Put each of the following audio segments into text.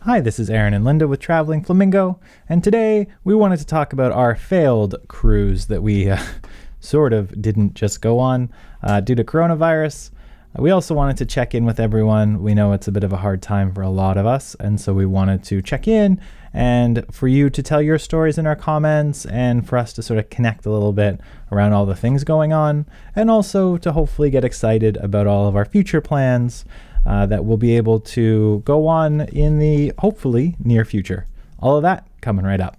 Hi, this is Aaron and Linda with Traveling Flamingo, and today we wanted to talk about our failed cruise that we sort of didn't just go on due to coronavirus. We also wanted to check in with everyone. We know it's a bit of a hard time for a lot of us, and so we wanted to check in and for you to tell your stories in our comments and for us to sort of connect a little bit around all the things going on, and also to hopefully get excited about all of our future plans that we'll be able to go on in the hopefully near future. All of that coming right up.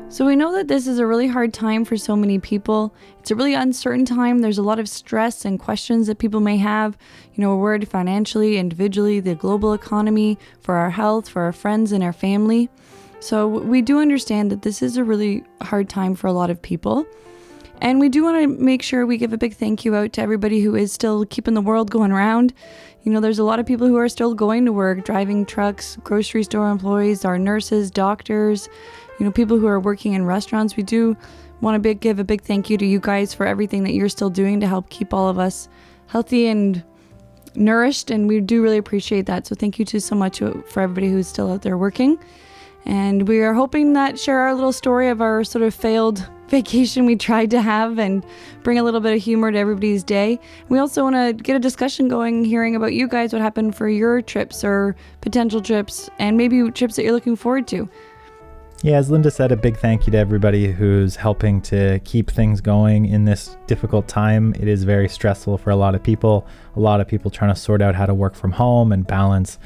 So we know that this is a really hard time for so many people. It's a really uncertain time. There's a lot of stress and questions that people may have. We're worried financially, individually, the global economy, for our health, for our friends and our family. So we do understand that this is a really hard time for a lot of people. And we do want to make sure we give a big thank you out to everybody who is still keeping the world going around. There's a lot of people who are still going to work, driving trucks, grocery store employees, our nurses, doctors, people who are working in restaurants. We do want to give a big thank you to you guys for everything that you're still doing to help keep all of us healthy and nourished. And we do really appreciate that. So thank you so much for everybody who's still out there working. And we are hoping that share our little story of our sort of failed vacation we tried to have and bring a little bit of humor to everybody's day. We also want to get a discussion going, hearing about you guys, what happened for your trips or potential trips, and maybe trips that you're looking forward to. Yeah, as Linda said, a big thank you to everybody who's helping to keep things going in this difficult time. It is very stressful for a lot of people trying to sort out how to work from home and balance,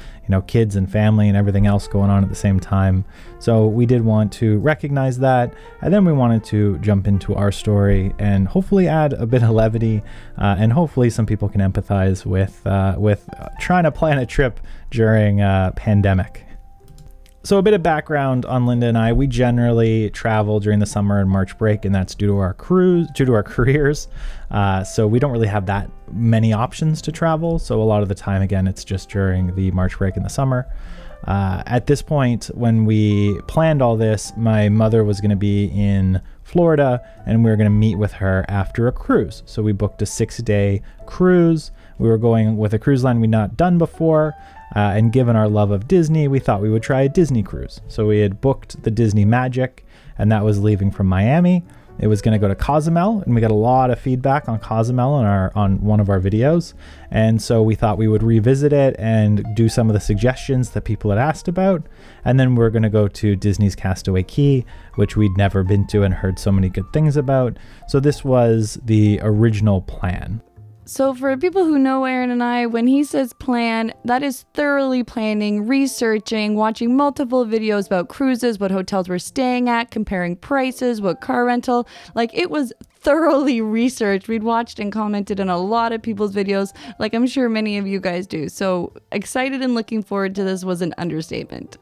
kids and family and everything else going on at the same time. So we did want to recognize that, and then we wanted to jump into our story and hopefully add a bit of levity, and hopefully some people can empathize with trying to plan a trip during a pandemic. So a bit of background on Linda and I. We generally travel during the summer and March break, and that's due to our careers. So we don't really have that many options to travel. So a lot of the time, again, it's just during the March break in the summer. At this point, when we planned all this, my mother was going to be in Florida, and we were going to meet with her after a cruise. So we booked a 6-day cruise. We were going with a cruise line we'd not done before. And given our love of Disney, we thought we would try a Disney cruise. So we had booked the Disney Magic, and that was leaving from Miami. It was going to go to Cozumel, and we got a lot of feedback on Cozumel on one of our videos. And so we thought we would revisit it and do some of the suggestions that people had asked about. And then we're going to go to Disney's Castaway Cay, which we'd never been to and heard so many good things about. So this was the original plan. So for people who know Aaron and I, when he says plan, that is thoroughly planning, researching, watching multiple videos about cruises, what hotels we're staying at, comparing prices, what car rental. It was thoroughly researched. We'd watched and commented on a lot of people's videos, like I'm sure many of you guys do. So excited and looking forward to this was an understatement.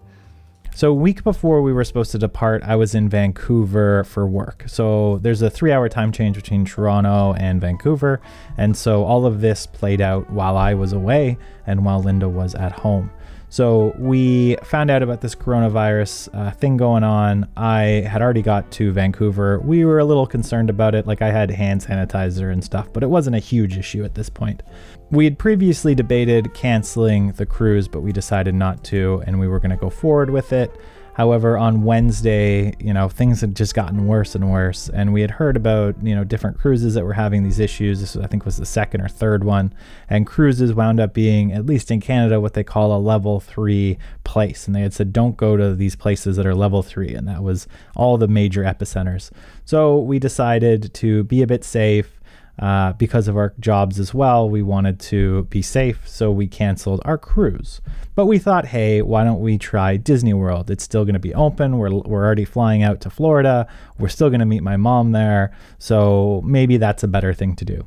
So a week before we were supposed to depart, I was in Vancouver for work. So there's a 3-hour time change between Toronto and Vancouver. And so all of this played out while I was away and while Linda was at home. So we found out about this coronavirus thing going on. I had already got to Vancouver. We were a little concerned about it. I had hand sanitizer and stuff, but it wasn't a huge issue at this point. We had previously debated canceling the cruise, but we decided not to, and we were going to go forward with it. However, on Wednesday, things had just gotten worse and worse, and we had heard about, different cruises that were having these issues. This, I think, was the second or third one, and cruises wound up being, at least in Canada, what they call a level 3 place, and they had said, don't go to these places that are level 3, and that was all the major epicenters. So we decided to be a bit safe. Because of our jobs as well, we wanted to be safe, so we canceled our cruise. But we thought, hey, why don't we try Disney World? It's still going to be open. We're already flying out to Florida. We're still going to meet my mom there, so maybe that's a better thing to do.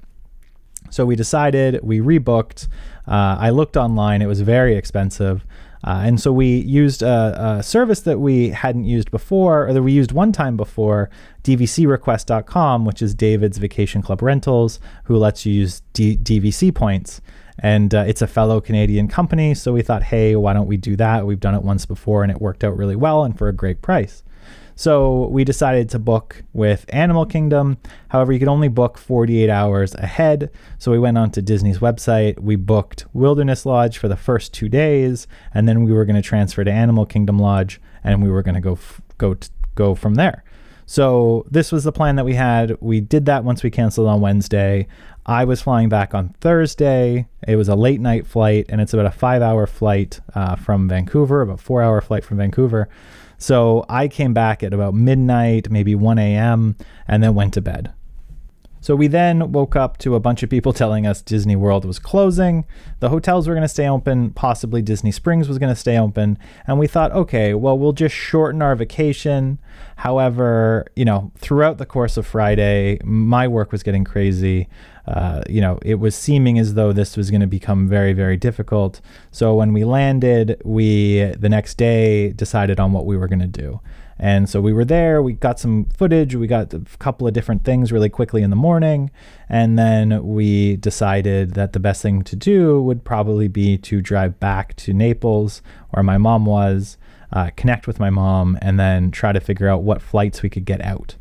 So we decided, we rebooked. I looked online. It was very expensive. And so we used a service that we hadn't used before, or that we used one time before, dvcrequest.com, which is David's Vacation Club Rentals, who lets you use DVC points. And it's a fellow Canadian company, so we thought, hey, why don't we do that? We've done it once before, and it worked out really well and for a great price. So we decided to book with Animal Kingdom. However, you could only book 48 hours ahead. So we went onto Disney's website. We booked Wilderness Lodge for the first 2 days, and then we were going to transfer to Animal Kingdom Lodge, and we were going to go from there. So this was the plan that we had. We did that once we canceled on Wednesday. I was flying back on Thursday. It was a late night flight, and it's about a 5-hour flight from Vancouver, about 4-hour flight from Vancouver. So I came back at about midnight, maybe 1 a.m., and then went to bed. So we then woke up to a bunch of people telling us Disney World was closing. The hotels were going to stay open. Possibly Disney Springs was going to stay open. And we thought, okay, well, we'll just shorten our vacation. However, throughout the course of Friday, my work was getting crazy. It was seeming as though this was going to become very, very difficult. So when we landed, the next day decided on what we were going to do. And so we were there, we got some footage, we got a couple of different things really quickly in the morning. And then we decided that the best thing to do would probably be to drive back to Naples, where my mom was, connect with my mom, and then try to figure out what flights we could get out.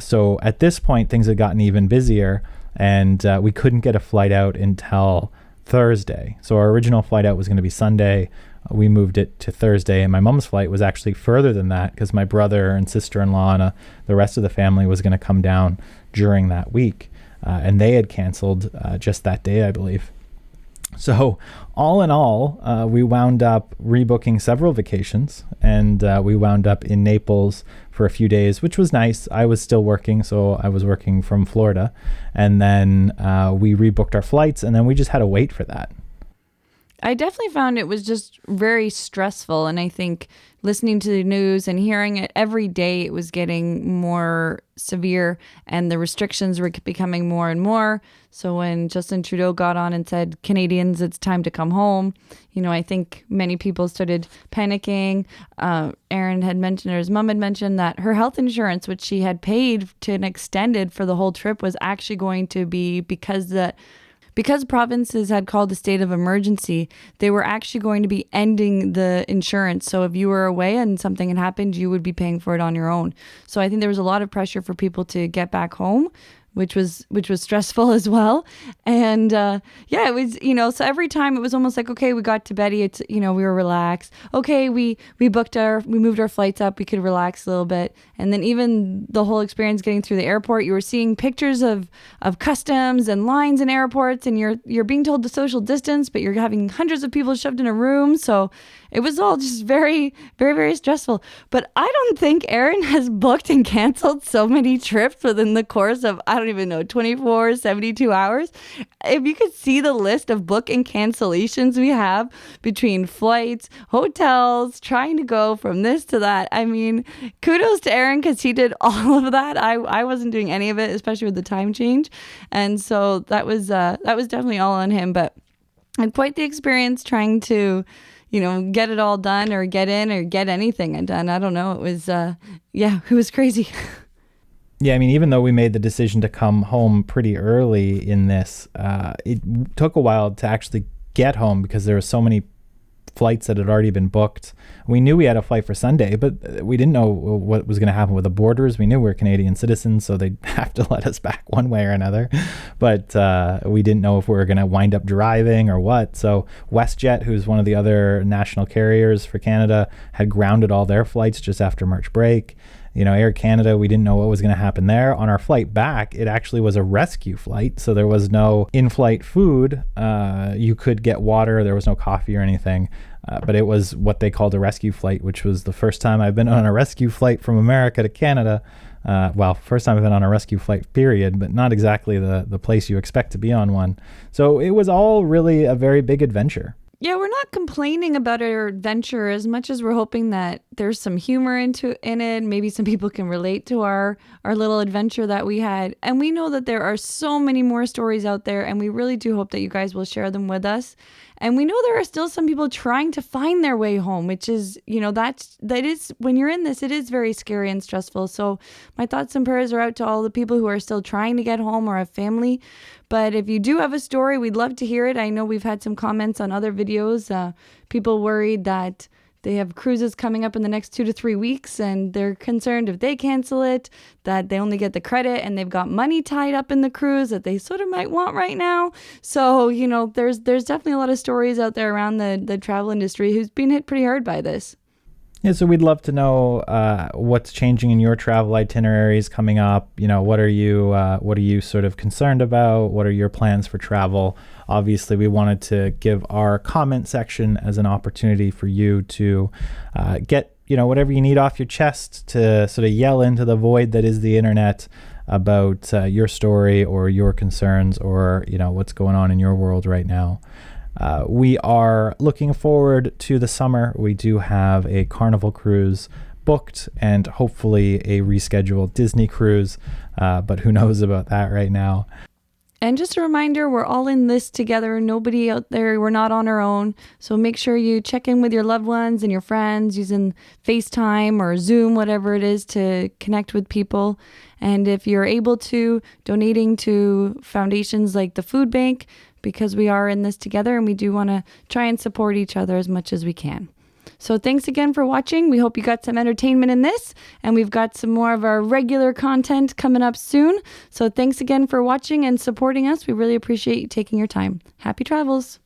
So at this point, things had gotten even busier, and we couldn't get a flight out until Thursday. So our original flight out was going to be Sunday. We moved it to Thursday, and my mom's flight was actually further than that because my brother and sister-in-law and the rest of the family was going to come down during that week, and they had canceled just that day, I believe. So all in all, we wound up rebooking several vacations, and we wound up in Naples for a few days, which was nice. I was still working, so I was working from Florida, and then we rebooked our flights, and then we just had to wait for that. I definitely found it was just very stressful. And I think listening to the news and hearing it every day, it was getting more severe and the restrictions were becoming more and more. So when Justin Trudeau got on and said, Canadians, it's time to come home, I think many people started panicking. Erin had mentioned, or his mom had mentioned, that her health insurance, which she had paid to an extended for the whole trip, was actually going to be, because provinces had called a state of emergency, they were actually going to be ending the insurance. So if you were away and something had happened, you would be paying for it on your own. So I think there was a lot of pressure for people to get back home, which was stressful as well. And it was, so every time it was almost like, okay, we got to Betty, it's, we were relaxed. Okay, we moved our flights up, we could relax a little bit. And then even the whole experience getting through the airport, you were seeing pictures of customs and lines in airports, and you're being told to social distance, but you're having hundreds of people shoved in a room. So it was all just very, very, very stressful. But I don't think Erin has booked and canceled so many trips within the course of, 24, 72 hours. If you could see the list of book and cancellations we have between flights, hotels, trying to go from this to that. I mean, kudos to Erin because he did all of that. I wasn't doing any of it, especially with the time change. And so that was definitely all on him. But I had quite the experience trying to get it all done or get in or get anything done. I don't know. It was, it was crazy. Yeah, I mean, even though we made the decision to come home pretty early in this, it took a while to actually get home because there were so many flights that had already been booked. We knew we had a flight for Sunday, but we didn't know what was going to happen with the borders. We knew we were Canadian citizens, so they'd have to let us back one way or another. But we didn't know if we were going to wind up driving or what. So WestJet, who's one of the other national carriers for Canada, had grounded all their flights just after March break. Air Canada, we didn't know what was going to happen there. On our flight back, it actually was a rescue flight, so there was no in-flight food. You could get water. There was no coffee or anything, but it was what they called a rescue flight, which was the first time I've been on a rescue flight from America to Canada. First time I've been on a rescue flight, period, but not exactly the place you expect to be on one. So it was all really a very big adventure. Yeah, we're not complaining about our adventure as much as we're hoping that there's some humor in it. Maybe some people can relate to our little adventure that we had. And we know that there are so many more stories out there, and we really do hope that you guys will share them with us. And we know there are still some people trying to find their way home, which is, that is, when you're in this, it is very scary and stressful. So my thoughts and prayers are out to all the people who are still trying to get home or have family. But if you do have a story, we'd love to hear it. I know we've had some comments on other videos, people worried that They have cruises coming up in the next 2 to 3 weeks, and they're concerned if they cancel it, that they only get the credit, and they've got money tied up in the cruise that they sort of might want right now. So, there's definitely a lot of stories out there around the travel industry who's been hit pretty hard by this. Yeah, so we'd love to know what's changing in your travel itineraries coming up. What are you sort of concerned about? What are your plans for travel? Obviously, we wanted to give our comment section as an opportunity for you to get whatever you need off your chest, to sort of yell into the void that is the internet about your story or your concerns, or what's going on in your world right now. We are looking forward to the summer. We do have a Carnival cruise booked and hopefully a rescheduled Disney cruise, but who knows about that right now. And just a reminder, we're all in this together. Nobody out there, we're not on our own. So make sure you check in with your loved ones and your friends using FaceTime or Zoom, whatever it is, to connect with people. And if you're able to, donating to foundations like the Food Bank, because we are in this together and we do want to try and support each other as much as we can. So thanks again for watching. We hope you got some entertainment in this, and we've got some more of our regular content coming up soon. So thanks again for watching and supporting us. We really appreciate you taking your time. Happy travels.